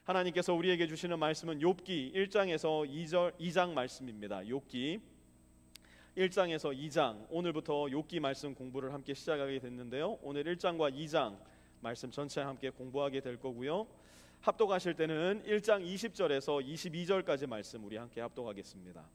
하나님께서 우리에게 주시는 말씀은 욥기 1장에서 2장 말씀입니다. 욥기 1장에서 2장, 오늘부터 욥기 말씀 공부를 함께 시작하게 됐는데요. 오늘 1장과 2장 말씀 전체 함께 공부하게 될 거고요. 합독하실 때는 1장 20절에서 22절까지 말씀 우리 함께 합독하겠습니다.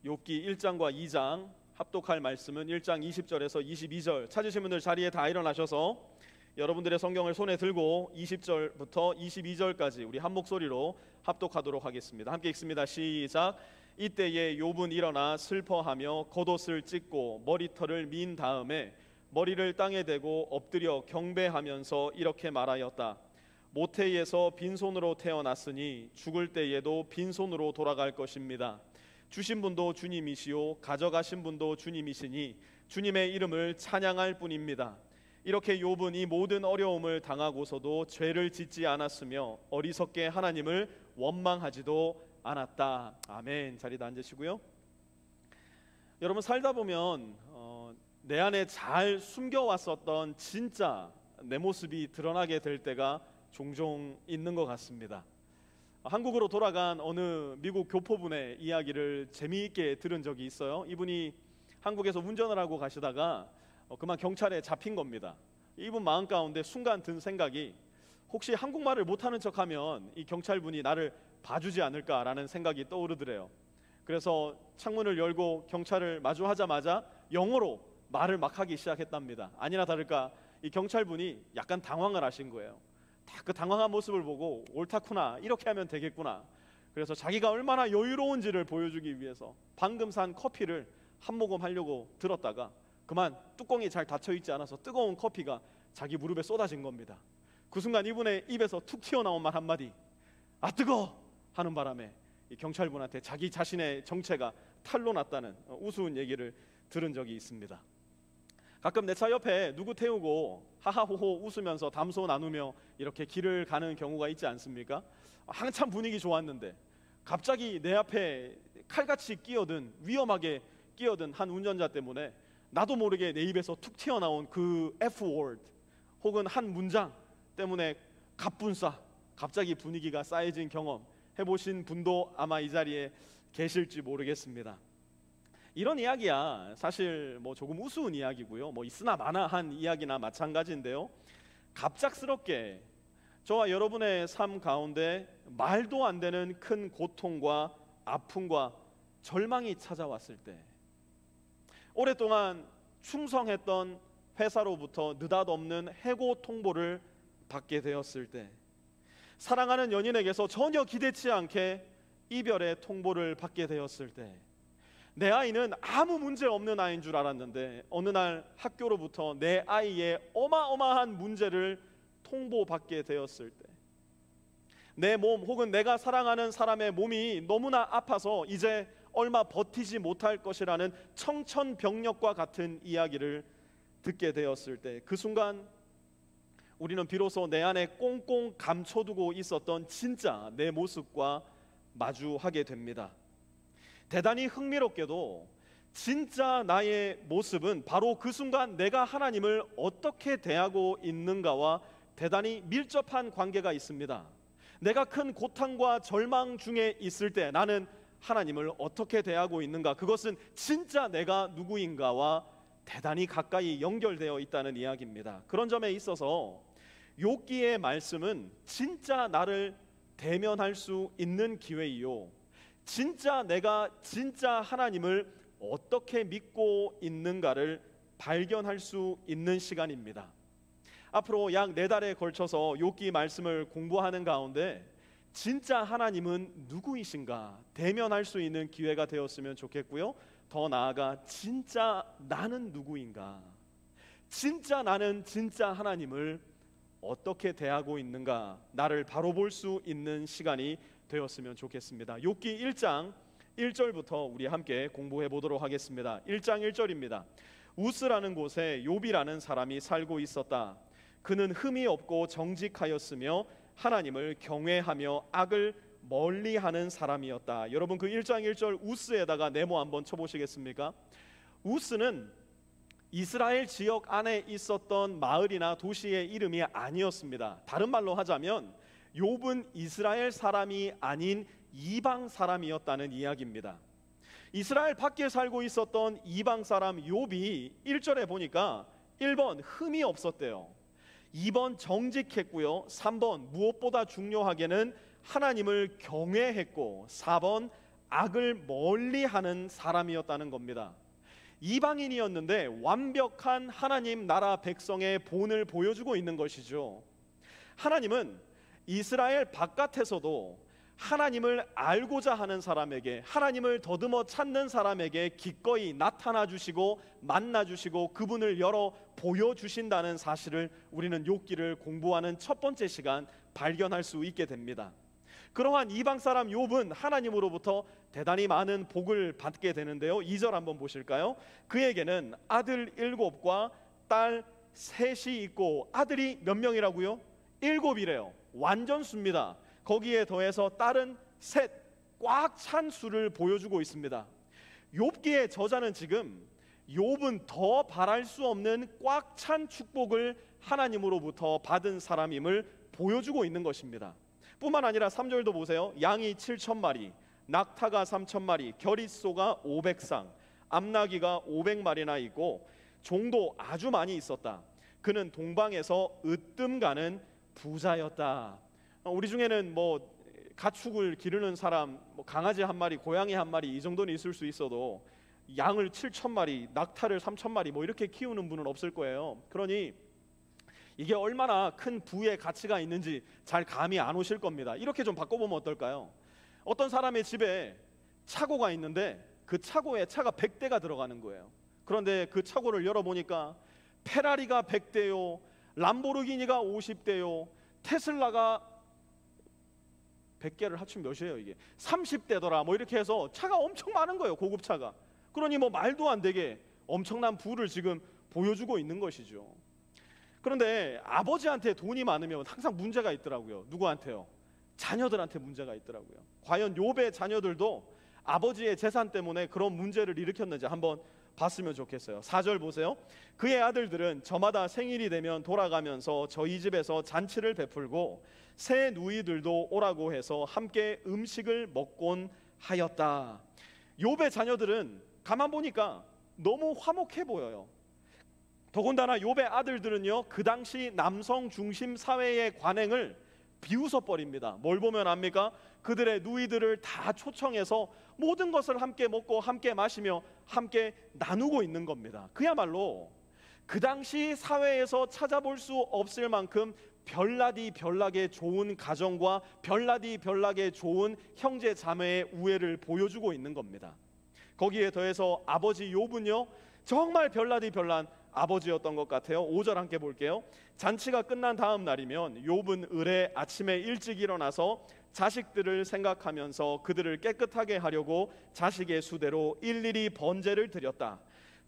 욥기 1장과 2장 합독할 말씀은 1장 20절에서 22절. 찾으신 분들 자리에 다 일어나셔서 여러분들의 성경을 손에 들고 20절부터 22절까지 우리 한 목소리로 합독하도록 하겠습니다. 함께 읽습니다. 시작. 이때에 욥은 일어나 슬퍼하며 겉옷을 찢고 머리털을 민 다음에 머리를 땅에 대고 엎드려 경배하면서 이렇게 말하였다. 모태에서 빈손으로 태어났으니 죽을 때에도 빈손으로 돌아갈 것입니다. 주신 분도 주님이시요 가져가신 분도 주님이시니 주님의 이름을 찬양할 뿐입니다. 이렇게 욥은 이 모든 어려움을 당하고서도 죄를 짓지 않았으며 어리석게 하나님을 원망하지도 않았다. 아멘. 자리에 앉으시고요. 여러분, 살다 보면 내 안에 잘 숨겨왔었던 진짜 내 모습이 드러나게 될 때가 종종 있는 것 같습니다. 한국으로 돌아간 어느 미국 교포분의 이야기를 재미있게 들은 적이 있어요. 이분이 한국에서 운전을 하고 가시다가 그만 경찰에 잡힌 겁니다. 이분 마음 가운데 순간 든 생각이, 혹시 한국말을 못하는 척하면 이 경찰분이 나를 봐주지 않을까라는 생각이 떠오르더래요. 그래서 창문을 열고 경찰을 마주하자마자 영어로 말을 막 하기 시작했답니다. 아니나 다를까 이 경찰분이 약간 당황을 하신 거예요. 다 그 당황한 모습을 보고 옳다구나, 이렇게 하면 되겠구나. 그래서 자기가 얼마나 여유로운지를 보여주기 위해서 방금 산 커피를 한 모금 하려고 들었다가 그만 뚜껑이 잘 닫혀있지 않아서 뜨거운 커피가 자기 무릎에 쏟아진 겁니다. 그 순간 이분의 입에서 툭 튀어나온 말 한마디, 아 뜨거! 하는 바람에 이 경찰분한테 자기 자신의 정체가 탄로 났다는 우스운 얘기를 들은 적이 있습니다. 가끔 내 차 옆에 누구 태우고 하하호호 웃으면서 담소 나누며 이렇게 길을 가는 경우가 있지 않습니까? 한참 분위기 좋았는데 갑자기 내 앞에 칼같이 끼어든, 위험하게 끼어든 한 운전자 때문에 나도 모르게 내 입에서 툭 튀어나온 그 F-word 혹은 한 문장 때문에 갑분싸 갑자기 분위기가 싸해진 경험 해보신 분도 아마 이 자리에 계실지 모르겠습니다. 이런 이야기야 사실 뭐 조금 우스운 이야기고요, 뭐 있으나 마나한 이야기나 마찬가지인데요, 갑작스럽게 저와 여러분의 삶 가운데 말도 안 되는 큰 고통과 아픔과 절망이 찾아왔을 때, 오랫동안 충성했던 회사로부터 느닷없는 해고 통보를 받게 되었을 때, 사랑하는 연인에게서 전혀 기대치 않게 이별의 통보를 받게 되었을 때, 내 아이는 아무 문제 없는 아이인 줄 알았는데 어느 날 학교로부터 내 아이의 어마어마한 문제를 통보받게 되었을 때, 내 몸 혹은 내가 사랑하는 사람의 몸이 너무나 아파서 이제 얼마 버티지 못할 것이라는 청천벽력과 같은 이야기를 듣게 되었을 때, 그 순간 우리는 비로소 내 안에 꽁꽁 감춰두고 있었던 진짜 내 모습과 마주하게 됩니다. 대단히 흥미롭게도 진짜 나의 모습은 바로 그 순간 내가 하나님을 어떻게 대하고 있는가와 대단히 밀접한 관계가 있습니다. 내가 큰 고통과 절망 중에 있을 때 나는 하나님을 어떻게 대하고 있는가, 그것은 진짜 내가 누구인가와 대단히 가까이 연결되어 있다는 이야기입니다. 그런 점에 있어서 욥기의 말씀은 진짜 나를 대면할 수 있는 기회이요, 진짜 내가 진짜 하나님을 어떻게 믿고 있는가를 발견할 수 있는 시간입니다. 앞으로 약 4달에 걸쳐서 욥기 말씀을 공부하는 가운데 진짜 하나님은 누구이신가 대면할 수 있는 기회가 되었으면 좋겠고요, 더 나아가 진짜 나는 누구인가, 진짜 나는 진짜 하나님을 어떻게 대하고 있는가, 나를 바로 볼 수 있는 시간이 되었으면 좋겠습니다. 욥기 1장 1절부터 우리 함께 공부해 보도록 하겠습니다. 1장 1절입니다. 우스라는 곳에 욥이라는 사람이 살고 있었다. 그는 흠이 없고 정직하였으며 하나님을 경외하며 악을 멀리하는 사람이었다. 여러분, 그 1장 1절 우스에다가 네모 한번 쳐보시겠습니까? 우스는 이스라엘 지역 안에 있었던 마을이나 도시의 이름이 아니었습니다. 다른 말로 하자면 욥은 이스라엘 사람이 아닌 이방 사람이었다는 이야기입니다. 이스라엘 밖에 살고 있었던 이방 사람 욥이 1절에 보니까 1번 흠이 없었대요. 2번 정직했고요. 3번 무엇보다 중요하게는 하나님을 경외했고 4번 악을 멀리하는 사람이었다는 겁니다. 이방인이었는데 완벽한 하나님 나라 백성의 본을 보여주고 있는 것이죠. 하나님은 이스라엘 바깥에서도 하나님을 알고자 하는 사람에게, 하나님을 더듬어 찾는 사람에게 기꺼이 나타나 주시고 만나 주시고 그분을 열어 보여주신다는 사실을 우리는 욥기를 공부하는 첫 번째 시간 발견할 수 있게 됩니다. 그러한 이방 사람 욥은 하나님으로부터 대단히 많은 복을 받게 되는데요. 2절 한번 보실까요? 그에게는 아들 7과 딸 3이 있고, 아들이 몇 명이라고요? 7이래요. 완전 수입니다. 거기에 더해서 딸은 3, 꽉 찬 수를 보여주고 있습니다. 욥기의 저자는 지금 욥은 더 바랄 수 없는 꽉 찬 축복을 하나님으로부터 받은 사람임을 보여주고 있는 것입니다. 뿐만 아니라 3절도 보세요. 양이 7,000마리, 낙타가 3,000마리, 겨릿소가 500상, 암나귀가 500마리나 있고 종도 아주 많이 있었다. 그는 동방에서 으뜸 가는 부자였다. 우리 중에는 뭐 가축을 기르는 사람, 뭐 강아지 한 마리, 고양이 한 마리 이 정도는 있을 수 있어도 양을 7,000마리, 낙타를 3,000마리 뭐 이렇게 키우는 분은 없을 거예요. 그러니 이게 얼마나 큰 부의 가치가 있는지 잘 감이 안 오실 겁니다. 이렇게 좀 바꿔보면 어떨까요? 어떤 사람의 집에 차고가 있는데 그 차고에 차가 100대가 들어가는 거예요. 그런데 그 차고를 열어보니까 페라리가 100대요, 람보르기니가 50대요, 테슬라가 100개를 합치면 몇이에요 이게? 30대더라 뭐 이렇게 해서 차가 엄청 많은 거예요. 고급차가. 그러니 뭐 말도 안 되게 엄청난 부를 지금 보여주고 있는 것이죠. 그런데 아버지한테 돈이 많으면 항상 문제가 있더라고요. 누구한테요? 자녀들한테 문제가 있더라고요. 과연 욥의 자녀들도 아버지의 재산 때문에 그런 문제를 일으켰는지 한번 봤으면 좋겠어요. 4절 보세요. 그의 아들들은 저마다 생일이 되면 돌아가면서 저희 집에서 잔치를 베풀고 새 누이들도 오라고 해서 함께 음식을 먹곤 하였다. 욥의 자녀들은 가만 보니까 너무 화목해 보여요. 더군다나 욥의 아들들은요, 그 당시 남성 중심 사회의 관행을 비웃어 버립니다. 뭘 보면 압니까? 그들의 누이들을 다 초청해서 모든 것을 함께 먹고 함께 마시며 함께 나누고 있는 겁니다. 그야말로 그 당시 사회에서 찾아볼 수 없을 만큼 별나디 별나게 좋은 가정과 별나디 별나게 좋은 형제 자매의 우애를 보여주고 있는 겁니다. 거기에 더해서 아버지 욥은요, 정말 별나디 별난 아버지였던 것 같아요. 5절 함께 볼게요. 잔치가 끝난 다음 날이면 욥은 을에 아침에 일찍 일어나서 자식들을 생각하면서 그들을 깨끗하게 하려고 자식의 수대로 일일이 번제를 드렸다.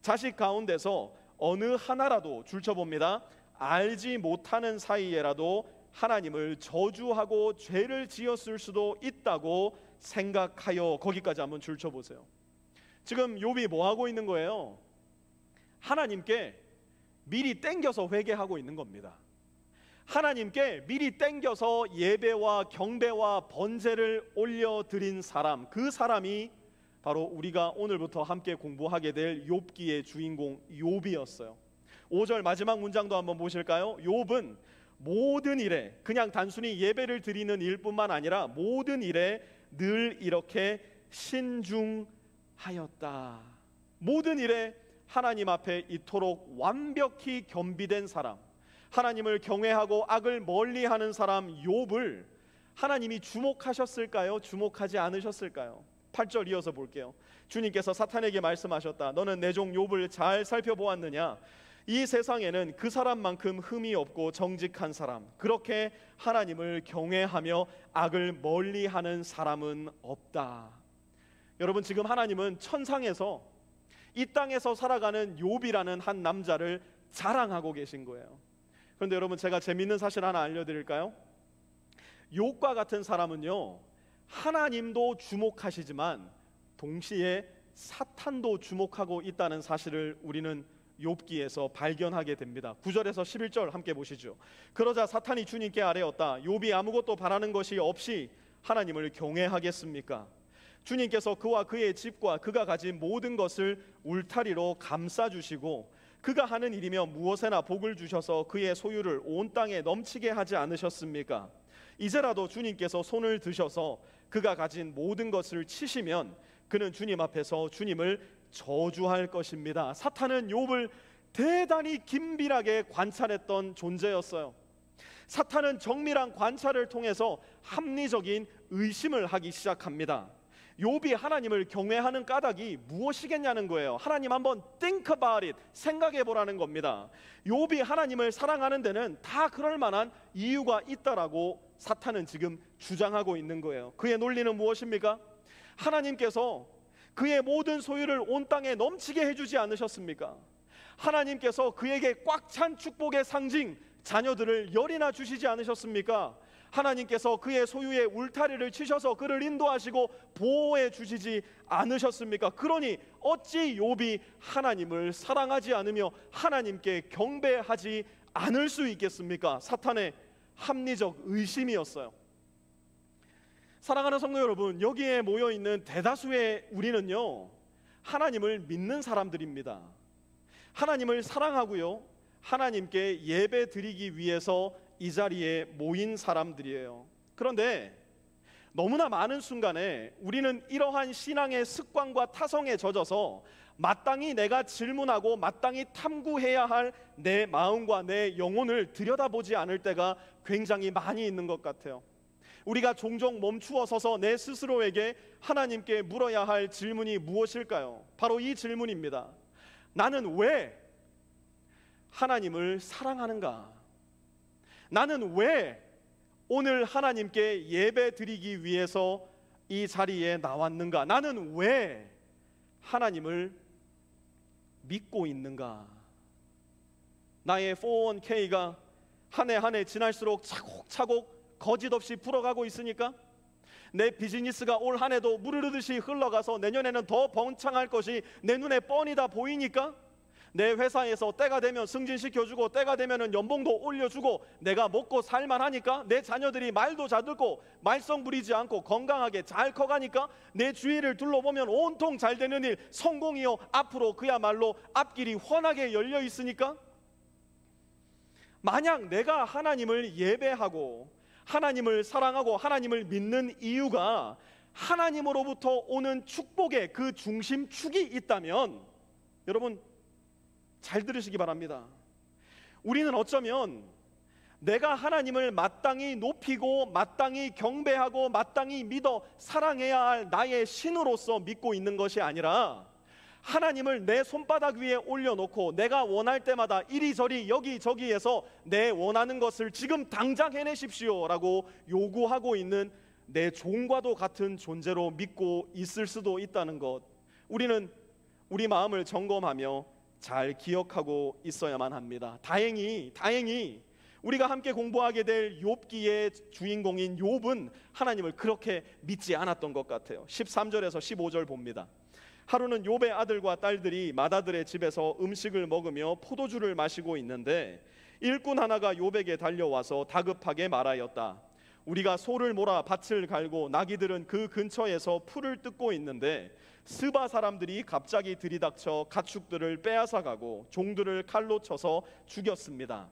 자식 가운데서 어느 하나라도 줄쳐봅니다. 알지 못하는 사이에라도 하나님을 저주하고 죄를 지었을 수도 있다고 생각하여, 거기까지 한번 줄쳐보세요. 지금 욥이 뭐 하고 있는 거예요? 하나님께 미리 땡겨서 회개하고 있는 겁니다. 하나님께 미리 땡겨서 예배와 경배와 번제를 올려드린 사람, 그 사람이 바로 우리가 오늘부터 함께 공부하게 될 욥기의 주인공 욥이었어요. 5절 마지막 문장도 한번 보실까요? 욥은 모든 일에, 그냥 단순히 예배를 드리는 일뿐만 아니라 모든 일에 늘 이렇게 신중하였다. 모든 일에 하나님 앞에 이토록 완벽히 겸비된 사람, 하나님을 경외하고 악을 멀리하는 사람 욥을 하나님이 주목하셨을까요? 주목하지 않으셨을까요? 8절 이어서 볼게요. 주님께서 사탄에게 말씀하셨다. 너는 내 종 욥을 잘 살펴보았느냐? 이 세상에는 그 사람만큼 흠이 없고 정직한 사람, 그렇게 하나님을 경외하며 악을 멀리하는 사람은 없다. 여러분, 지금 하나님은 천상에서 이 땅에서 살아가는 욥이라는 한 남자를 자랑하고 계신 거예요. 그런데 여러분, 제가 재밌는 사실 하나 알려드릴까요? 욥과 같은 사람은요, 하나님도 주목하시지만 동시에 사탄도 주목하고 있다는 사실을 우리는 욥기에서 발견하게 됩니다. 9절에서 11절 함께 보시죠. 그러자 사탄이 주님께 아뢰었다. 욥이 아무것도 바라는 것이 없이 하나님을 경외하겠습니까? 주님께서 그와 그의 집과 그가 가진 모든 것을 울타리로 감싸주시고 그가 하는 일이며 무엇에나 복을 주셔서 그의 소유를 온 땅에 넘치게 하지 않으셨습니까? 이제라도 주님께서 손을 드셔서 그가 가진 모든 것을 치시면 그는 주님 앞에서 주님을 저주할 것입니다. 사탄은 욥을 대단히 긴밀하게 관찰했던 존재였어요. 사탄은 정밀한 관찰을 통해서 합리적인 의심을 하기 시작합니다. 욥이 하나님을 경외하는 까닭이 무엇이겠냐는 거예요. 하나님 한번 think about it, 생각해 보라는 겁니다. 욥이 하나님을 사랑하는 데는 다 그럴 만한 이유가 있다라고 사탄은 지금 주장하고 있는 거예요. 그의 논리는 무엇입니까? 하나님께서 그의 모든 소유를 온 땅에 넘치게 해주지 않으셨습니까? 하나님께서 그에게 꽉 찬 축복의 상징 자녀들을 열이나 주시지 않으셨습니까? 하나님께서 그의 소유의 울타리를 치셔서 그를 인도하시고 보호해 주시지 않으셨습니까? 그러니 어찌 욥이 하나님을 사랑하지 않으며 하나님께 경배하지 않을 수 있겠습니까? 사탄의 합리적 의심이었어요. 사랑하는 성도 여러분, 여기에 모여있는 대다수의 우리는요, 하나님을 믿는 사람들입니다. 하나님을 사랑하고요, 하나님께 예배 드리기 위해서 이 자리에 모인 사람들이에요. 그런데 너무나 많은 순간에 우리는 이러한 신앙의 습관과 타성에 젖어서 마땅히 내가 질문하고 마땅히 탐구해야 할 내 마음과 내 영혼을 들여다보지 않을 때가 굉장히 많이 있는 것 같아요. 우리가 종종 멈추어 서서 내 스스로에게 하나님께 물어야 할 질문이 무엇일까요? 바로 이 질문입니다. 나는 왜 하나님을 사랑하는가? 나는 왜 오늘 하나님께 예배 드리기 위해서 이 자리에 나왔는가? 나는 왜 하나님을 믿고 있는가? 나의 401k가 한 해 한 해 지날수록 차곡차곡 거짓없이 불어가고 있으니까? 내 비즈니스가 올 한 해도 무르르듯이 흘러가서 내년에는 더 번창할 것이 내 눈에 뻔히 다 보이니까? 내 회사에서 때가 되면 승진시켜주고 때가 되면 연봉도 올려주고 내가 먹고 살만하니까? 내 자녀들이 말도 잘 듣고 말썽 부리지 않고 건강하게 잘 커가니까? 내 주위를 둘러보면 온통 잘 되는 일, 성공이요, 앞으로 그야말로 앞길이 훤하게 열려 있으니까? 만약 내가 하나님을 예배하고 하나님을 사랑하고 하나님을 믿는 이유가 하나님으로부터 오는 축복의 그 중심축이 있다면, 여러분 잘 들으시기 바랍니다. 우리는 어쩌면 내가 하나님을 마땅히 높이고 마땅히 경배하고 마땅히 믿어 사랑해야 할 나의 신으로서 믿고 있는 것이 아니라 하나님을 내 손바닥 위에 올려놓고 내가 원할 때마다 이리저리 여기저기에서 내 원하는 것을 지금 당장 해내십시오 라고 요구하고 있는 내 종과도 같은 존재로 믿고 있을 수도 있다는 것, 우리는 우리 마음을 점검하며 잘 기억하고 있어야만 합니다. 다행히 우리가 함께 공부하게 될 욥기의 주인공인 욥은 하나님을 그렇게 믿지 않았던 것 같아요. 13절에서 15절 봅니다. 하루는 욥의 아들과 딸들이 맏아들의 집에서 음식을 먹으며 포도주를 마시고 있는데 일꾼 하나가 욥에게 달려와서 다급하게 말하였다. 우리가 소를 몰아 밭을 갈고 나귀들은 그 근처에서 풀을 뜯고 있는데 스바 사람들이 갑자기 들이닥쳐 가축들을 빼앗아가고 종들을 칼로 쳐서 죽였습니다.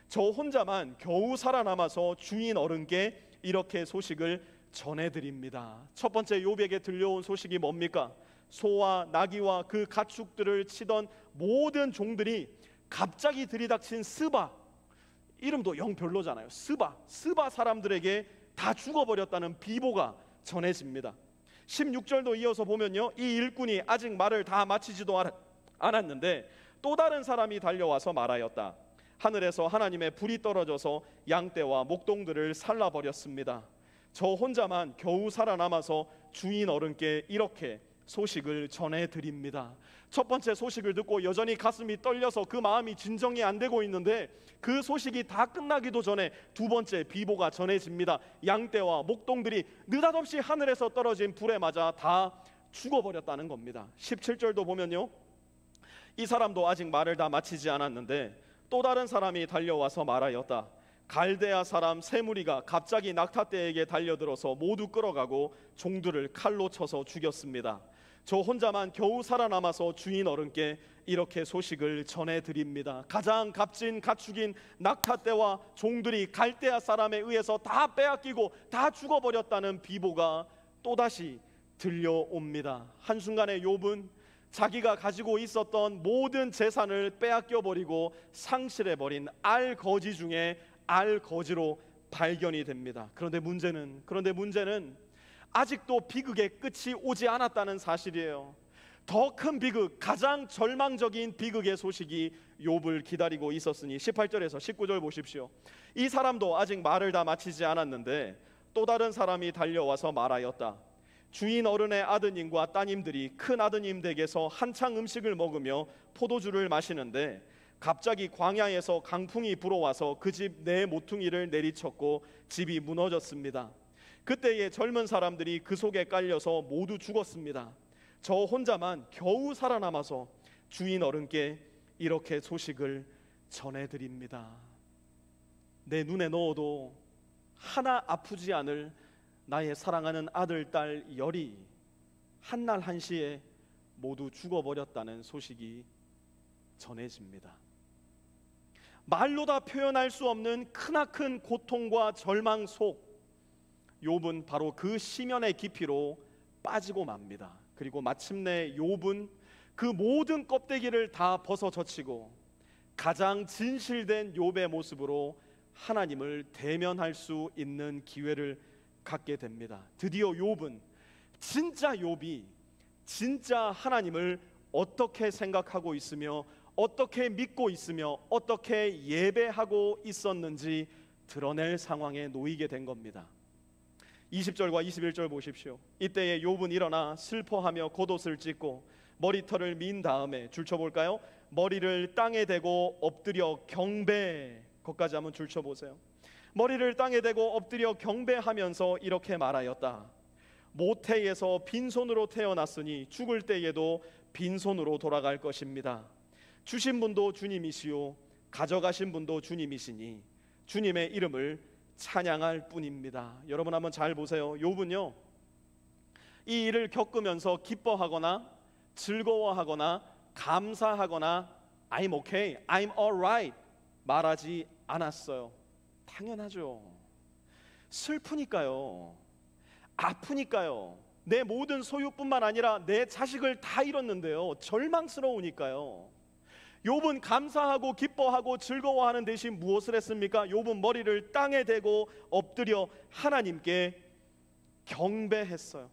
저 혼자만 겨우 살아남아서 주인 어른께 이렇게 소식을 전해드립니다. 첫 번째 욥에게 들려온 소식이 뭡니까? 소와 나귀와 그 가축들을 치던 모든 종들이 갑자기 들이닥친 스바, 이름도 영 별로잖아요. 스바 사람들에게 다 죽어버렸다는 비보가 전해집니다. 16절도 이어서 보면요, 이 일꾼이 아직 말을 다 마치지도 않았는데 또 다른 사람이 달려와서 말하였다. 하늘에서 하나님의 불이 떨어져서 양떼와 목동들을 살라버렸습니다. 저 혼자만 겨우 살아남아서 주인 어른께 이렇게 소식을 전해드립니다. 첫 번째 소식을 듣고 여전히 가슴이 떨려서 그 마음이 진정이 안 되고 있는데 그 소식이 다 끝나기도 전에 두 번째 비보가 전해집니다. 양떼와 목동들이 느닷없이 하늘에서 떨어진 불에 맞아 다 죽어버렸다는 겁니다. 17절도 보면요, 이 사람도 아직 말을 다 마치지 않았는데 또 다른 사람이 달려와서 말하였다. 갈대아 사람 세 무리가 갑자기 낙타떼에게 달려들어서 모두 끌어가고 종들을 칼로 쳐서 죽였습니다. 저 혼자만 겨우 살아남아서 주인 어른께 이렇게 소식을 전해드립니다. 가장 값진 가축인 낙타떼와 종들이 갈대아 사람에 의해서 다 빼앗기고 다 죽어버렸다는 비보가 또다시 들려옵니다. 한순간에 욥은 자기가 가지고 있었던 모든 재산을 빼앗겨버리고 상실해버린 알거지 중에 알거지로 발견이 됩니다. 그런데 문제는 아직도 비극의 끝이 오지 않았다는 사실이에요. 더 큰 비극, 가장 절망적인 비극의 소식이 욥을 기다리고 있었으니 18절에서 19절 보십시오. 이 사람도 아직 말을 다 마치지 않았는데 또 다른 사람이 달려와서 말하였다. 주인 어른의 아드님과 따님들이 큰 아드님 댁에서 한창 음식을 먹으며 포도주를 마시는데 갑자기 광야에서 강풍이 불어와서 그 집 내 모퉁이를 내리쳤고 집이 무너졌습니다. 그때에 젊은 사람들이 그 속에 깔려서 모두 죽었습니다. 저 혼자만 겨우 살아남아서 주인 어른께 이렇게 소식을 전해드립니다. 내 눈에 넣어도 하나 아프지 않을 나의 사랑하는 아들, 딸, 열이 한날 한시에 모두 죽어버렸다는 소식이 전해집니다. 말로 다 표현할 수 없는 크나큰 고통과 절망 속 욥은 바로 그 심연의 깊이로 빠지고 맙니다. 그리고 마침내 욥은 그 모든 껍데기를 다 벗어젖히고 가장 진실된 욥의 모습으로 하나님을 대면할 수 있는 기회를 갖게 됩니다. 드디어 욥은 진짜 욥이 진짜 하나님을 어떻게 생각하고 있으며 어떻게 믿고 있으며 어떻게 예배하고 있었는지 드러낼 상황에 놓이게 된 겁니다. 20절과 21절 보십시오. 이때에 욥은 일어나 슬퍼하며 겉옷을 찢고 머리털을 민 다음에 줄쳐볼까요? 머리를 땅에 대고 엎드려 경배. 거기까지 한번 줄쳐보세요. 머리를 땅에 대고 엎드려 경배하면서 이렇게 말하였다. 모태에서 빈손으로 태어났으니 죽을 때에도 빈손으로 돌아갈 것입니다. 주신 분도 주님이시요 가져가신 분도 주님이시니 주님의 이름을 찬양할 뿐입니다. 여러분 한번 잘 보세요. 욥은요, 이 일을 겪으면서 기뻐하거나 즐거워하거나 감사하거나 I'm okay, I'm alright 말하지 않았어요. 당연하죠. 슬프니까요, 아프니까요, 내 모든 소유뿐만 아니라 내 자식을 다 잃었는데요, 절망스러우니까요. 욥은 감사하고 기뻐하고 즐거워하는 대신 무엇을 했습니까? 욥은 머리를 땅에 대고 엎드려 하나님께 경배했어요.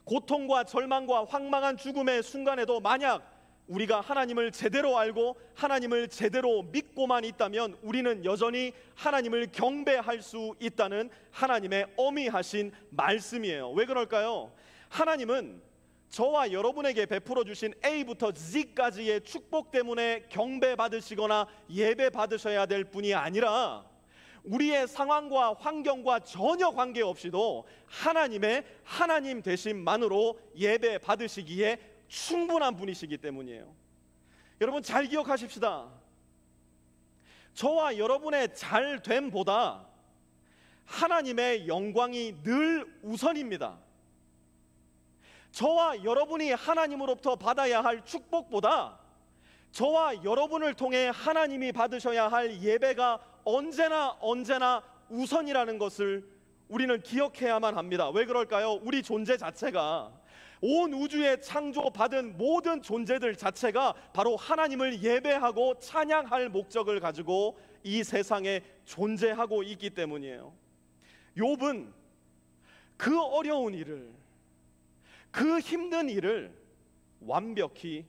고통과 절망과 황망한 죽음의 순간에도 만약 우리가 하나님을 제대로 알고 하나님을 제대로 믿고만 있다면 우리는 여전히 하나님을 경배할 수 있다는 하나님의 어미하신 말씀이에요. 왜 그럴까요? 하나님은 저와 여러분에게 베풀어 주신 A부터 Z까지의 축복 때문에 경배 받으시거나 예배 받으셔야 될 뿐이 아니라 우리의 상황과 환경과 전혀 관계없이도 하나님의 하나님 되심만으로 예배 받으시기에 충분한 분이시기 때문이에요. 여러분 잘 기억하십시다. 저와 여러분의 잘됨보다 하나님의 영광이 늘 우선입니다. 저와 여러분이 하나님으로부터 받아야 할 축복보다 저와 여러분을 통해 하나님이 받으셔야 할 예배가 언제나 우선이라는 것을 우리는 기억해야만 합니다. 왜 그럴까요? 우리 존재 자체가, 온 우주에 창조받은 모든 존재들 자체가 바로 하나님을 예배하고 찬양할 목적을 가지고 이 세상에 존재하고 있기 때문이에요. 욥은 그 어려운 일을, 그 힘든 일을 완벽히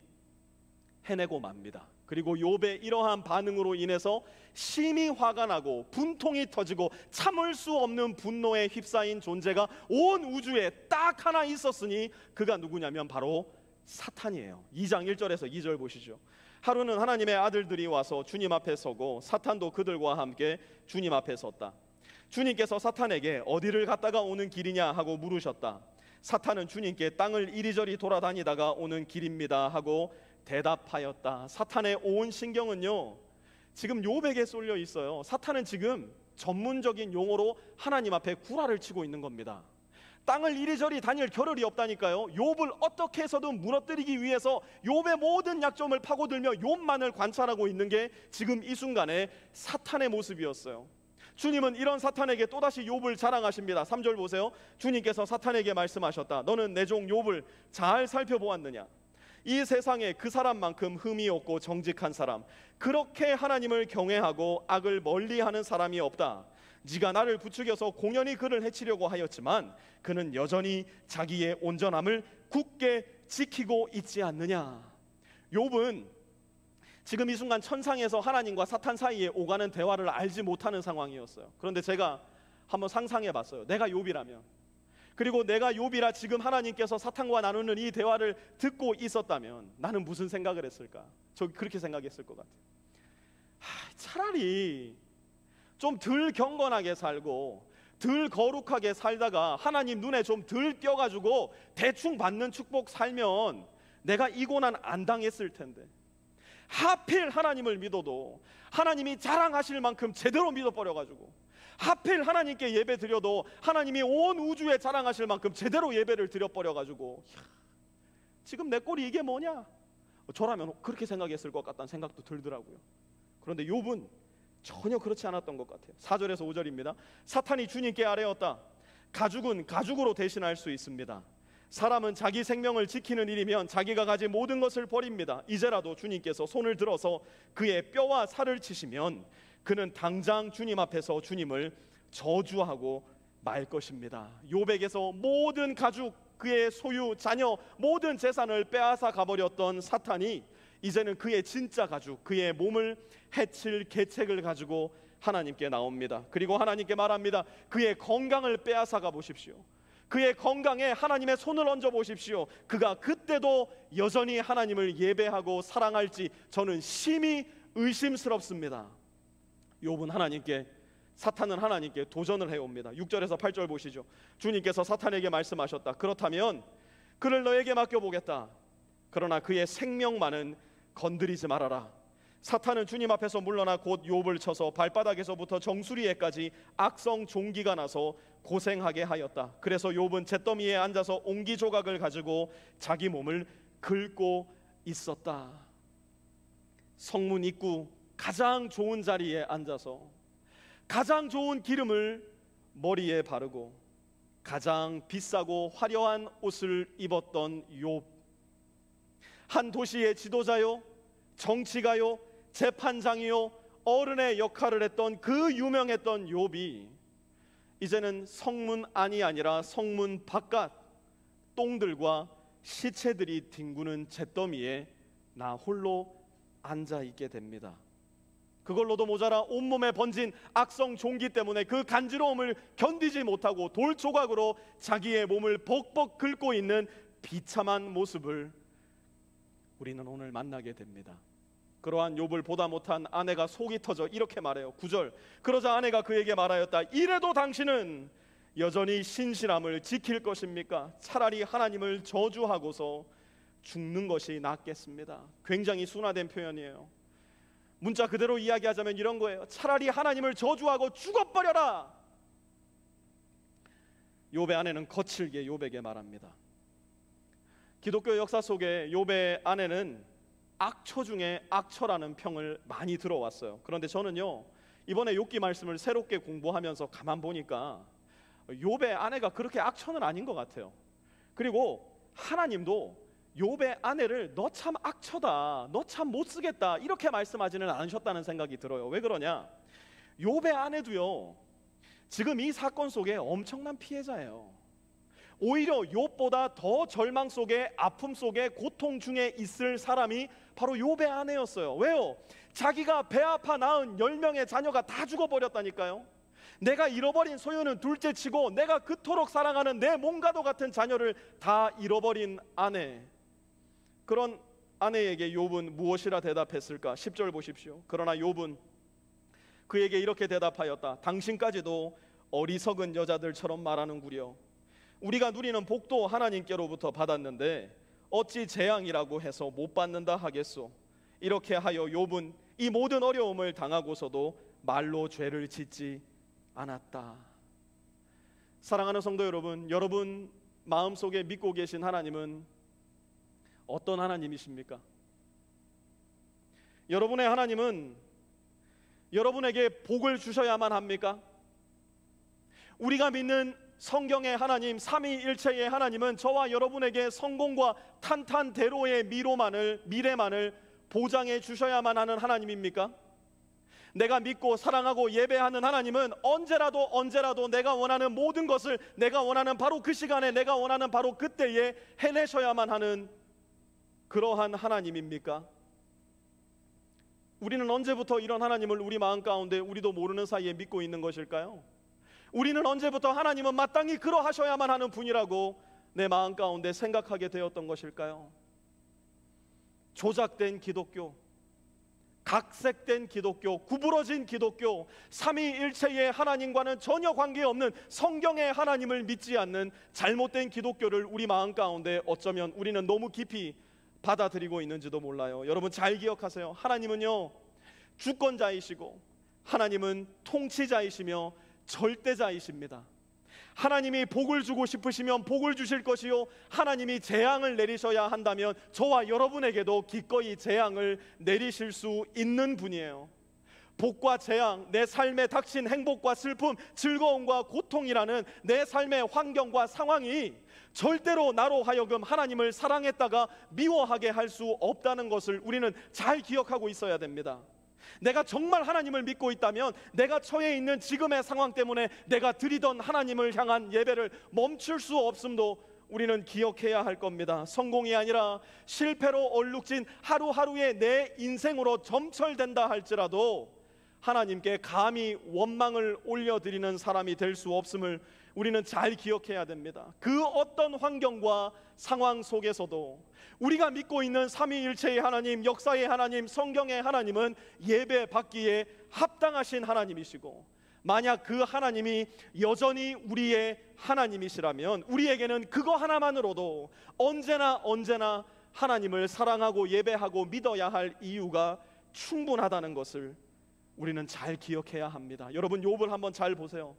해내고 맙니다. 그리고 욥의 이러한 반응으로 인해서 심히 화가 나고 분통이 터지고 참을 수 없는 분노에 휩싸인 존재가 온 우주에 딱 하나 있었으니 그가 누구냐면 바로 사탄이에요. 2장 1절에서 2절 보시죠. 하루는 하나님의 아들들이 와서 주님 앞에 서고 사탄도 그들과 함께 주님 앞에 섰다. 주님께서 사탄에게 어디를 갔다가 오는 길이냐 하고 물으셨다. 사탄은 주님께 땅을 이리저리 돌아다니다가 오는 길입니다 하고 대답하였다. 사탄의 온 신경은요, 지금 욥에게 쏠려 있어요. 사탄은 지금 전문적인 용어로 하나님 앞에 구라를 치고 있는 겁니다. 땅을 이리저리 다닐 겨를이 없다니까요. 욥을 어떻게 해서든 무너뜨리기 위해서 욥의 모든 약점을 파고들며 욥만을 관찰하고 있는 게 지금 이 순간에 사탄의 모습이었어요. 주님은 이런 사탄에게 또다시 욥을 자랑하십니다. 3절 보세요. 주님께서 사탄에게 말씀하셨다. 너는 내 종 욥을 잘 살펴보았느냐? 이 세상에 그 사람만큼 흠이 없고 정직한 사람, 그렇게 하나님을 경외하고 악을 멀리하는 사람이 없다. 네가 나를 부추겨서 공연히 그를 해치려고 하였지만 그는 여전히 자기의 온전함을 굳게 지키고 있지 않느냐. 욥은 지금 이 순간 천상에서 하나님과 사탄 사이에 오가는 대화를 알지 못하는 상황이었어요. 그런데 제가 한번 상상해 봤어요. 내가 욥이라면, 그리고 내가 욥이라 지금 하나님께서 사탄과 나누는 이 대화를 듣고 있었다면 나는 무슨 생각을 했을까? 저 그렇게 생각했을 것 같아요. 차라리 좀 덜 경건하게 살고 덜 거룩하게 살다가 하나님 눈에 좀 덜 띄어가지고 대충 받는 축복 살면 내가 이 고난 안 당했을 텐데, 하필 하나님을 믿어도 하나님이 자랑하실 만큼 제대로 믿어버려가지고, 하필 하나님께 예배 드려도 하나님이 온 우주에 자랑하실 만큼 제대로 예배를 드려버려가지고, 지금 내 꼴이 이게 뭐냐? 저라면 그렇게 생각했을 것 같다는 생각도 들더라고요. 그런데 욥은 전혀 그렇지 않았던 것 같아요. 4절에서 5절입니다. 사탄이 주님께 아뢰었다. 가죽은 가죽으로 대신할 수 있습니다. 사람은 자기 생명을 지키는 일이면 자기가 가진 모든 것을 버립니다. 이제라도 주님께서 손을 들어서 그의 뼈와 살을 치시면 그는 당장 주님 앞에서 주님을 저주하고 말 것입니다. 욥에게서 모든 가죽, 그의 소유, 자녀, 모든 재산을 빼앗아 가버렸던 사탄이 이제는 그의 진짜 가죽, 그의 몸을 해칠 계책을 가지고 하나님께 나옵니다. 그리고 하나님께 말합니다. 그의 건강을 빼앗아 가보십시오. 그의 건강에 하나님의 손을 얹어 보십시오. 그가 그때도 여전히 하나님을 예배하고 사랑할지 저는 심히 의심스럽습니다. 욥은 하나님께, 사탄은 하나님께 도전을 해옵니다. 6절에서 8절 보시죠. 주님께서 사탄에게 말씀하셨다. 그렇다면 그를 너에게 맡겨보겠다. 그러나 그의 생명만은 건드리지 말아라. 사탄은 주님 앞에서 물러나 곧 욥을 쳐서 발바닥에서부터 정수리에까지 악성 종기가 나서 고생하게 하였다. 그래서 욥은 잿더미에 앉아서 옹기 조각을 가지고 자기 몸을 긁고 있었다. 성문 입구 가장 좋은 자리에 앉아서 가장 좋은 기름을 머리에 바르고 가장 비싸고 화려한 옷을 입었던 욥, 한 도시의 지도자요, 정치가요, 재판장이요, 어른의 역할을 했던 그 유명했던 욥이 이제는 성문 안이 아니라 성문 바깥 똥들과 시체들이 뒹구는 잿더미에 나 홀로 앉아 있게 됩니다. 그걸로도 모자라 온몸에 번진 악성 종기 때문에 그 간지러움을 견디지 못하고 돌 조각으로 자기의 몸을 벅벅 긁고 있는 비참한 모습을 우리는 오늘 만나게 됩니다. 그러한 욥을 보다 못한 아내가 속이 터져 이렇게 말해요. 9절. 그러자 아내가 그에게 말하였다. 이래도 당신은 여전히 신실함을 지킬 것입니까? 차라리 하나님을 저주하고서 죽는 것이 낫겠습니다. 굉장히 순화된 표현이에요. 문자 그대로 이야기하자면 이런 거예요. 차라리 하나님을 저주하고 죽어버려라. 욥의 아내는 거칠게 욥에게 말합니다. 기독교 역사 속에 욥의 아내는 악처 중에 악처라는 평을 많이 들어왔어요. 그런데 저는요, 이번에 욥기 말씀을 새롭게 공부하면서 가만 보니까 욥의 아내가 그렇게 악처는 아닌 것 같아요. 그리고 하나님도 욥의 아내를 너 참 악처다, 너 참 못쓰겠다 이렇게 말씀하지는 않으셨다는 생각이 들어요. 왜 그러냐? 욥의 아내도요, 지금 이 사건 속에 엄청난 피해자예요. 오히려 욥보다 더 절망 속에, 아픔 속에, 고통 중에 있을 사람이 바로 욥의 아내였어요. 왜요? 자기가 배 아파 낳은 10명의 자녀가 다 죽어버렸다니까요. 내가 잃어버린 소유는 둘째치고 내가 그토록 사랑하는 내 몸과도 같은 자녀를 다 잃어버린 아내. 그런 아내에게 욥은 무엇이라 대답했을까? 10절 보십시오. 그러나 욥은 그에게 이렇게 대답하였다. 당신까지도 어리석은 여자들처럼 말하는구려. 우리가 누리는 복도 하나님께로부터 받았는데 어찌 재앙이라고 해서 못 받는다 하겠소. 이렇게 하여 욥은 이 모든 어려움을 당하고서도 말로 죄를 짓지 않았다. 사랑하는 성도 여러분, 여러분 마음속에 믿고 계신 하나님은 어떤 하나님이십니까? 여러분의 하나님은 여러분에게 복을 주셔야만 합니까? 우리가 믿는 성경의 하나님, 삼위일체의 하나님은 저와 여러분에게 성공과 탄탄대로의 미래만을 보장해 주셔야만 하는 하나님입니까? 내가 믿고 사랑하고 예배하는 하나님은 언제라도 내가 원하는 모든 것을 내가 원하는 바로 그 시간에, 내가 원하는 바로 그때에 해내셔야만 하는 그러한 하나님입니까? 우리는 언제부터 이런 하나님을 우리 마음 가운데 우리도 모르는 사이에 믿고 있는 것일까요? 우리는 언제부터 하나님은 마땅히 그러하셔야만 하는 분이라고 내 마음 가운데 생각하게 되었던 것일까요? 조작된 기독교, 각색된 기독교, 구부러진 기독교, 삼위일체의 하나님과는 전혀 관계없는 성경의 하나님을 믿지 않는 잘못된 기독교를 우리 마음 가운데 어쩌면 우리는 너무 깊이 받아들이고 있는지도 몰라요. 여러분 잘 기억하세요. 하나님은요, 주권자이시고 하나님은 통치자이시며 절대자이십니다. 하나님이 복을 주고 싶으시면 복을 주실 것이요, 하나님이 재앙을 내리셔야 한다면 저와 여러분에게도 기꺼이 재앙을 내리실 수 있는 분이에요. 복과 재앙, 내 삶에 닥친 행복과 슬픔, 즐거움과 고통이라는 내 삶의 환경과 상황이 절대로 나로 하여금 하나님을 사랑했다가 미워하게 할 수 없다는 것을 우리는 잘 기억하고 있어야 됩니다. 내가 정말 하나님을 믿고 있다면 내가 처해 있는 지금의 상황 때문에 내가 드리던 하나님을 향한 예배를 멈출 수 없음도 우리는 기억해야 할 겁니다. 성공이 아니라 실패로 얼룩진 하루하루의 내 인생으로 점철된다 할지라도 하나님께 감히 원망을 올려드리는 사람이 될 수 없음을 우리는 잘 기억해야 됩니다. 그 어떤 환경과 상황 속에서도 우리가 믿고 있는 삼위일체의 하나님, 역사의 하나님, 성경의 하나님은 예배받기에 합당하신 하나님이시고, 만약 그 하나님이 여전히 우리의 하나님이시라면 우리에게는 그거 하나만으로도 언제나 하나님을 사랑하고 예배하고 믿어야 할 이유가 충분하다는 것을 우리는 잘 기억해야 합니다. 여러분 욥을 한번 잘 보세요.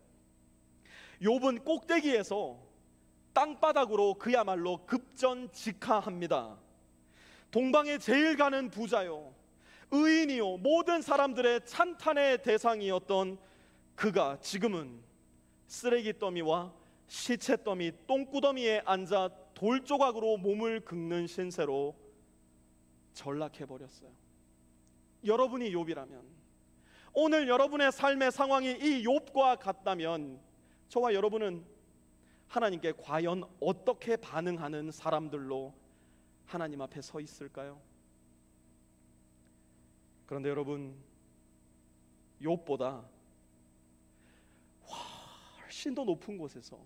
욥은 꼭대기에서 땅바닥으로 그야말로 급전직하합니다. 동방에 제일 가는 부자요, 의인이요, 모든 사람들의 찬탄의 대상이었던 그가 지금은 쓰레기 더미와 시체 더미, 똥구더미에 앉아 돌조각으로 몸을 긁는 신세로 전락해버렸어요. 여러분이 욥이라면, 오늘 여러분의 삶의 상황이 이 욥과 같다면 저와 여러분은 하나님께 과연 어떻게 반응하는 사람들로 하나님 앞에 서 있을까요? 그런데 여러분, 욥보다 훨씬 더 높은 곳에서,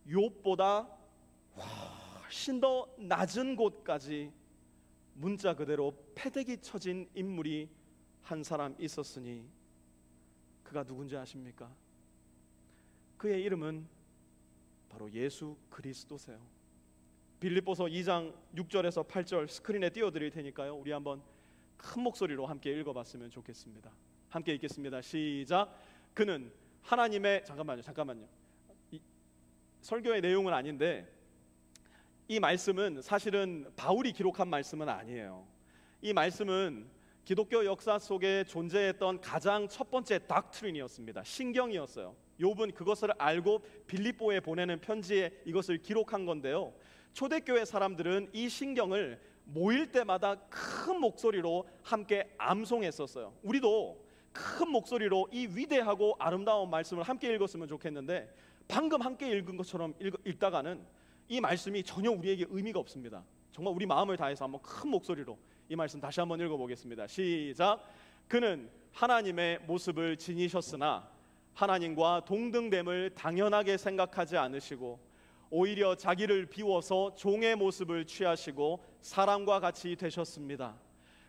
욥보다 훨씬 더 낮은 곳까지 문자 그대로 패대기 쳐진 인물이 한 사람 있었으니 그가 누군지 아십니까? 그의 이름은 바로 예수 그리스도세요. 빌립보서 2장 6절에서 8절 스크린에 띄워드릴 테니까요, 우리 한번 큰 목소리로 함께 읽어봤으면 좋겠습니다. 함께 읽겠습니다. 시작. 그는 하나님의, 잠깐만요. 이 설교의 내용은 아닌데 이 말씀은 사실은 바울이 기록한 말씀은 아니에요. 이 말씀은 기독교 역사 속에 존재했던 가장 첫 번째 닥트린이었습니다. 신경이었어요. 욥은 그것을 알고 빌립보에 보내는 편지에 이것을 기록한 건데요, 초대교회 사람들은 이 신경을 모일 때마다 큰 목소리로 함께 암송했었어요. 우리도 큰 목소리로 이 위대하고 아름다운 말씀을 함께 읽었으면 좋겠는데, 방금 함께 읽은 것처럼 읽다가는 이 말씀이 전혀 우리에게 의미가 없습니다. 정말 우리 마음을 다해서 한번 큰 목소리로 이 말씀 다시 한번 읽어보겠습니다. 시작. 그는 하나님의 모습을 지니셨으나 하나님과 동등됨을 당연하게 생각하지 않으시고 오히려 자기를 비워서 종의 모습을 취하시고 사람과 같이 되셨습니다.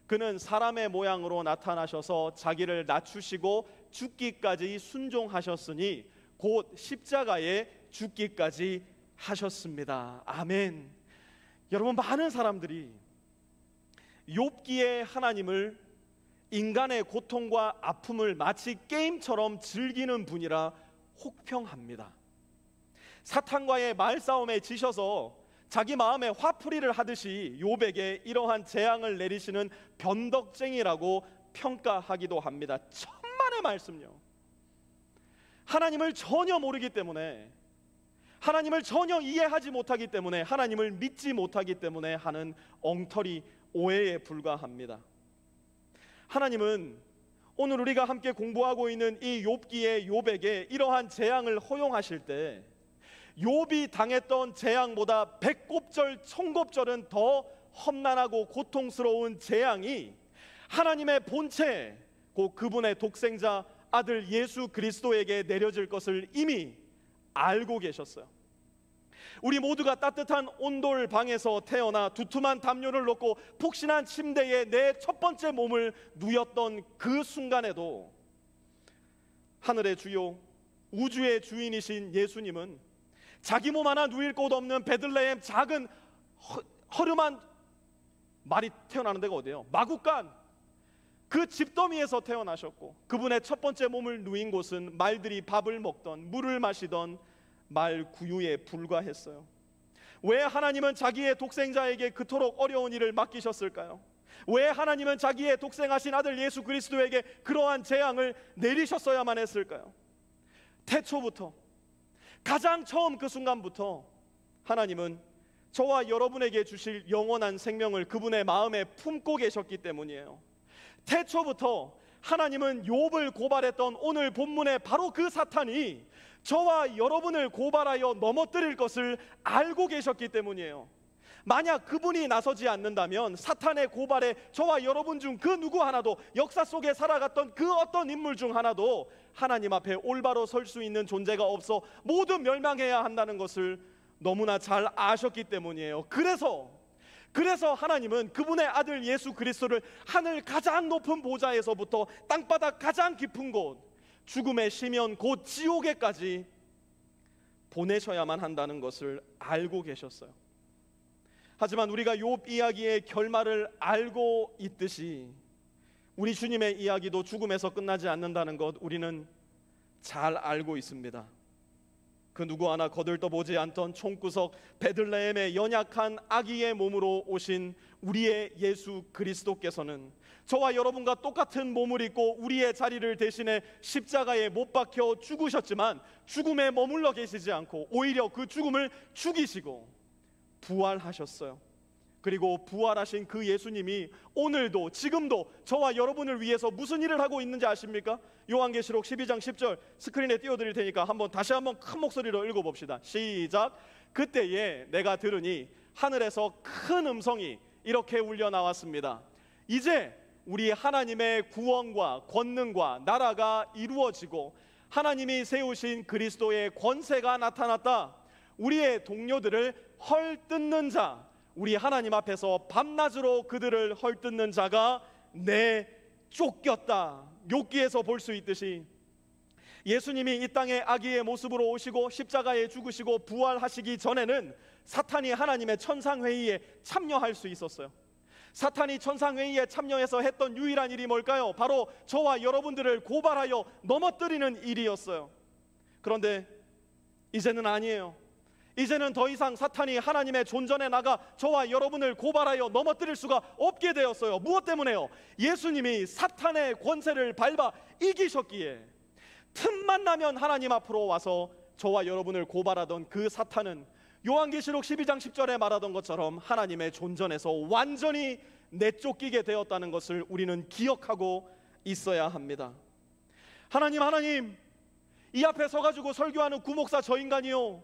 그는 사람의 모양으로 나타나셔서 자기를 낮추시고 죽기까지 순종하셨으니 곧 십자가에 죽기까지 하셨습니다. 아멘. 여러분, 많은 사람들이 욥기의 하나님을 인간의 고통과 아픔을 마치 게임처럼 즐기는 분이라 혹평합니다. 사탄과의 말싸움에 지셔서 자기 마음에 화풀이를 하듯이 욥에게 이러한 재앙을 내리시는 변덕쟁이라고 평가하기도 합니다. 천만의 말씀요. 하나님을 전혀 모르기 때문에, 하나님을 전혀 이해하지 못하기 때문에, 하나님을 믿지 못하기 때문에 하는 엉터리 오해에 불과합니다. 하나님은 오늘 우리가 함께 공부하고 있는 이 욥기의 욥에게 이러한 재앙을 허용하실 때 욥이 당했던 재앙보다 백곱절 천곱절은 더 험난하고 고통스러운 재앙이 하나님의 본체, 곧 그분의 독생자 아들 예수 그리스도에게 내려질 것을 이미 알고 계셨어요. 우리 모두가 따뜻한 온돌 방에서 태어나 두툼한 담요를 놓고 푹신한 침대에 내 첫 번째 몸을 누였던 그 순간에도 하늘의 주요 우주의 주인이신 예수님은 자기 몸 하나 누일 곳 없는 베들레헴 작은 허름한 말이 태어나는 데가 어디예요? 마구간 그 집더미에서 태어나셨고, 그분의 첫 번째 몸을 누인 곳은 말들이 밥을 먹던 물을 마시던 말 구유에 불과했어요. 왜 하나님은 자기의 독생자에게 그토록 어려운 일을 맡기셨을까요? 왜 하나님은 자기의 독생하신 아들 예수 그리스도에게 그러한 재앙을 내리셨어야만 했을까요? 태초부터, 가장 처음 그 순간부터 하나님은 저와 여러분에게 주실 영원한 생명을 그분의 마음에 품고 계셨기 때문이에요. 태초부터 하나님은 욥을 고발했던 오늘 본문의 바로 그 사탄이 저와 여러분을 고발하여 넘어뜨릴 것을 알고 계셨기 때문이에요. 만약 그분이 나서지 않는다면 사탄의 고발에 저와 여러분 중 그 누구 하나도, 역사 속에 살아갔던 그 어떤 인물 중 하나도 하나님 앞에 올바로 설 수 있는 존재가 없어 모두 멸망해야 한다는 것을 너무나 잘 아셨기 때문이에요. 그래서 하나님은 그분의 아들 예수 그리스도를 하늘 가장 높은 보좌에서부터 땅바닥 가장 깊은 곳, 죽음의 심연 곧 지옥에까지 보내셔야만 한다는 것을 알고 계셨어요. 하지만 우리가 욥 이야기의 결말을 알고 있듯이 우리 주님의 이야기도 죽음에서 끝나지 않는다는 것 우리는 잘 알고 있습니다. 그 누구 하나 거들떠보지 않던 총구석 베들레헴의 연약한 아기의 몸으로 오신 우리의 예수 그리스도께서는 저와 여러분과 똑같은 몸을 입고 우리의 자리를 대신해 십자가에 못 박혀 죽으셨지만 죽음에 머물러 계시지 않고 오히려 그 죽음을 죽이시고 부활하셨어요. 그리고 부활하신 그 예수님이 오늘도 지금도 저와 여러분을 위해서 무슨 일을 하고 있는지 아십니까? 요한계시록 12장 10절 스크린에 띄워드릴 테니까 다시 한번 큰 목소리로 읽어봅시다. 시작. 그때에 내가 들으니 하늘에서 큰 음성이 이렇게 울려 나왔습니다. 이제 우리 하나님의 구원과 권능과 나라가 이루어지고 하나님이 세우신 그리스도의 권세가 나타났다. 우리의 동료들을 헐뜯는 자, 우리 하나님 앞에서 밤낮으로 그들을 헐뜯는 자가 쫓겼다. 욥기에서 볼 수 있듯이 예수님이 이 땅에 아기의 모습으로 오시고 십자가에 죽으시고 부활하시기 전에는 사탄이 하나님의 천상회의에 참여할 수 있었어요. 사탄이 천상회의에 참여해서 했던 유일한 일이 뭘까요? 바로 저와 여러분들을 고발하여 넘어뜨리는 일이었어요. 그런데 이제는 아니에요. 이제는 더 이상 사탄이 하나님의 존전에 나가 저와 여러분을 고발하여 넘어뜨릴 수가 없게 되었어요. 무엇 때문에요? 예수님이 사탄의 권세를 밟아 이기셨기에 틈만 나면 하나님 앞으로 와서 저와 여러분을 고발하던 그 사탄은 요한계시록 12장 10절에 말하던 것처럼 하나님의 존전에서 완전히 내쫓기게 되었다는 것을 우리는 기억하고 있어야 합니다. 하나님, 이 앞에 서가지고 설교하는 구목사 저 인간이요,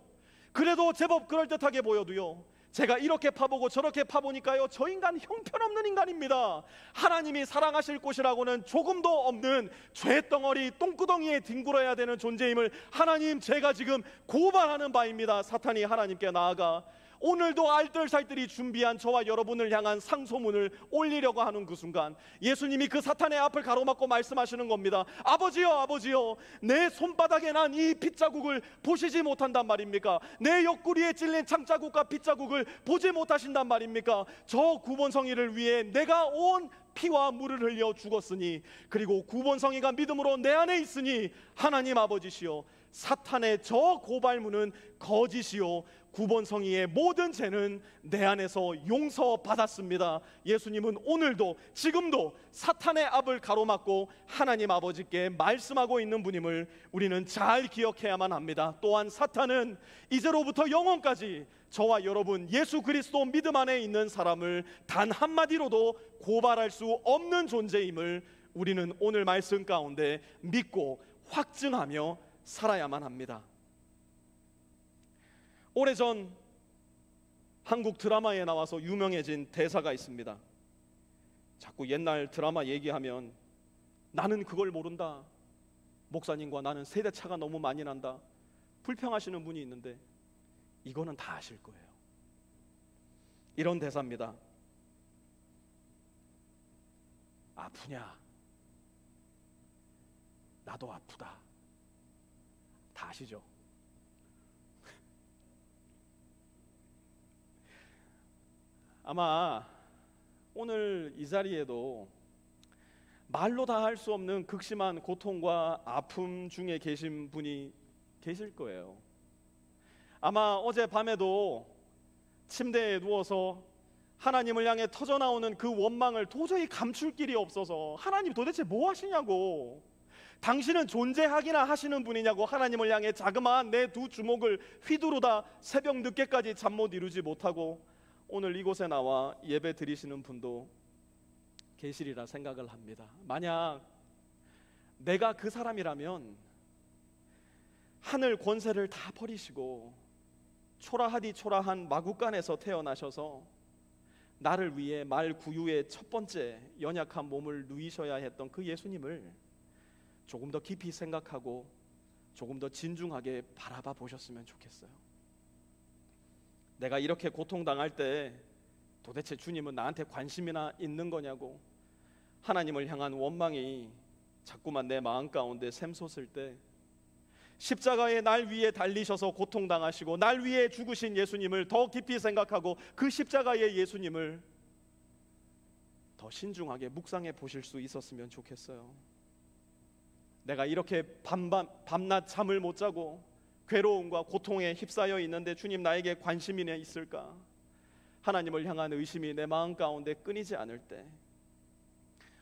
그래도 제법 그럴듯하게 보여도요, 제가 이렇게 파보고 저렇게 파보니까요, 저 인간 형편없는 인간입니다. 하나님이 사랑하실 곳이라고는 조금도 없는 죄덩어리 똥구덩이에 뒹굴어야 되는 존재임을 하나님, 제가 지금 고발하는 바입니다. 사탄이 하나님께 나아가 오늘도 알뜰살뜰히 준비한 저와 여러분을 향한 상소문을 올리려고 하는 그 순간 예수님이 그 사탄의 앞을 가로막고 말씀하시는 겁니다. 아버지요, 아버지요, 내 손바닥에 난 이 핏자국을 보시지 못한단 말입니까? 내 옆구리에 찔린 창자국과 핏자국을 보지 못하신단 말입니까? 저 구본성이를 위해 내가 온 피와 물을 흘려 죽었으니, 그리고 구본성이가 믿음으로 내 안에 있으니, 하나님 아버지시여, 사탄의 저 고발문은 거짓이요 구본성이의 모든 죄는 내 안에서 용서받았습니다. 예수님은 오늘도 지금도 사탄의 앞을 가로막고 하나님 아버지께 말씀하고 있는 분임을 우리는 잘 기억해야만 합니다. 또한 사탄은 이제로부터 영원까지 저와 여러분 예수 그리스도 믿음 안에 있는 사람을 단 한마디로도 고발할 수 없는 존재임을 우리는 오늘 말씀 가운데 믿고 확증하며 살아야만 합니다. 오래전 한국 드라마에 나와서 유명해진 대사가 있습니다. 자꾸 옛날 드라마 얘기하면 나는 그걸 모른다, 목사님과 나는 세대 차가 너무 많이 난다, 불평하시는 분이 있는데 이거는 다 아실 거예요. 이런 대사입니다. 아프냐? 나도 아프다. 다 아시죠? 아마 오늘 이 자리에도 말로 다 할 수 없는 극심한 고통과 아픔 중에 계신 분이 계실 거예요. 아마 어젯밤에도 침대에 누워서 하나님을 향해 터져나오는 그 원망을 도저히 감출 길이 없어서 하나님 도대체 뭐 하시냐고, 당신은 존재하기나 하시는 분이냐고 하나님을 향해 자그마한 내 두 주먹을 휘두르다 새벽 늦게까지 잠 못 이루지 못하고 오늘 이곳에 나와 예배 드리시는 분도 계시리라 생각을 합니다. 만약 내가 그 사람이라면 하늘 권세를 다 버리시고 초라하디 초라한 마구간에서 태어나셔서 나를 위해 말 구유의 첫 번째 연약한 몸을 누이셔야 했던 그 예수님을 조금 더 깊이 생각하고 조금 더 진중하게 바라봐 보셨으면 좋겠어요. 내가 이렇게 고통당할 때 도대체 주님은 나한테 관심이나 있는 거냐고, 하나님을 향한 원망이 자꾸만 내 마음 가운데 샘솟을 때 십자가에 날 위에 달리셔서 고통당하시고 날 위해 죽으신 예수님을 더 깊이 생각하고 그 십자가의 예수님을 더 신중하게 묵상해 보실 수 있었으면 좋겠어요. 내가 이렇게 밤낮 잠을 못 자고 괴로움과 고통에 휩싸여 있는데 주님 나에게 관심이 있을까? 하나님을 향한 의심이 내 마음 가운데 끊이지 않을 때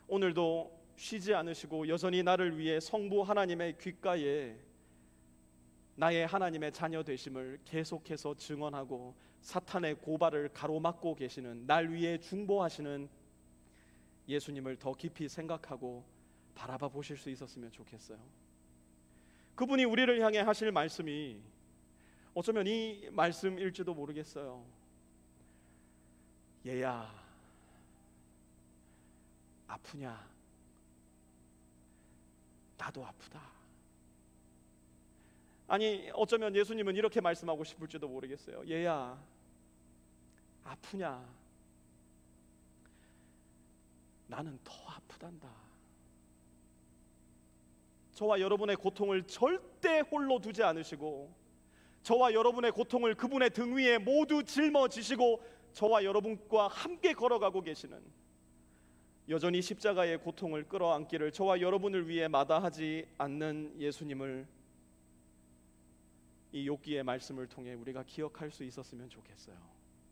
오늘도 쉬지 않으시고 여전히 나를 위해 성부 하나님의 귓가에 나의 하나님의 자녀 되심을 계속해서 증언하고 사탄의 고발을 가로막고 계시는, 날 위해 중보하시는 예수님을 더 깊이 생각하고 바라봐 보실 수 있었으면 좋겠어요. 그분이 우리를 향해 하실 말씀이 어쩌면 이 말씀일지도 모르겠어요. 얘야, 아프냐? 나도 아프다. 아니, 어쩌면 예수님은 이렇게 말씀하고 싶을지도 모르겠어요. 얘야, 아프냐? 나는 더 아프단다. 저와 여러분의 고통을 절대 홀로 두지 않으시고 저와 여러분의 고통을 그분의 등 위에 모두 짊어지시고 저와 여러분과 함께 걸어가고 계시는, 여전히 십자가의 고통을 끌어안기를 저와 여러분을 위해 마다하지 않는 예수님을 이 욥기의 말씀을 통해 우리가 기억할 수 있었으면 좋겠어요.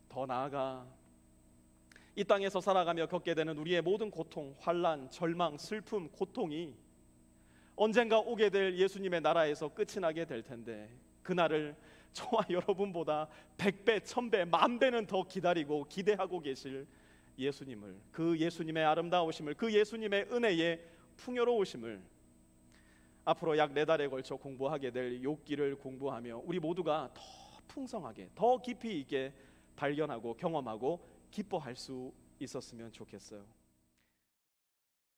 더 나아가 이 땅에서 살아가며 겪게 되는 우리의 모든 고통, 환난, 절망, 슬픔, 고통이 언젠가 오게 될 예수님의 나라에서 끝이 나게 될 텐데 그날을 저와 여러분보다 100배, 1000배, 10,000배는 더 기다리고 기대하고 계실 예수님을, 그 예수님의 아름다우심을, 그 예수님의 은혜의 풍요로우심을 앞으로 약 4달에 걸쳐 공부하게 될 욥기를 공부하며 우리 모두가 더 풍성하게, 더 깊이 있게 발견하고 경험하고 기뻐할 수 있었으면 좋겠어요.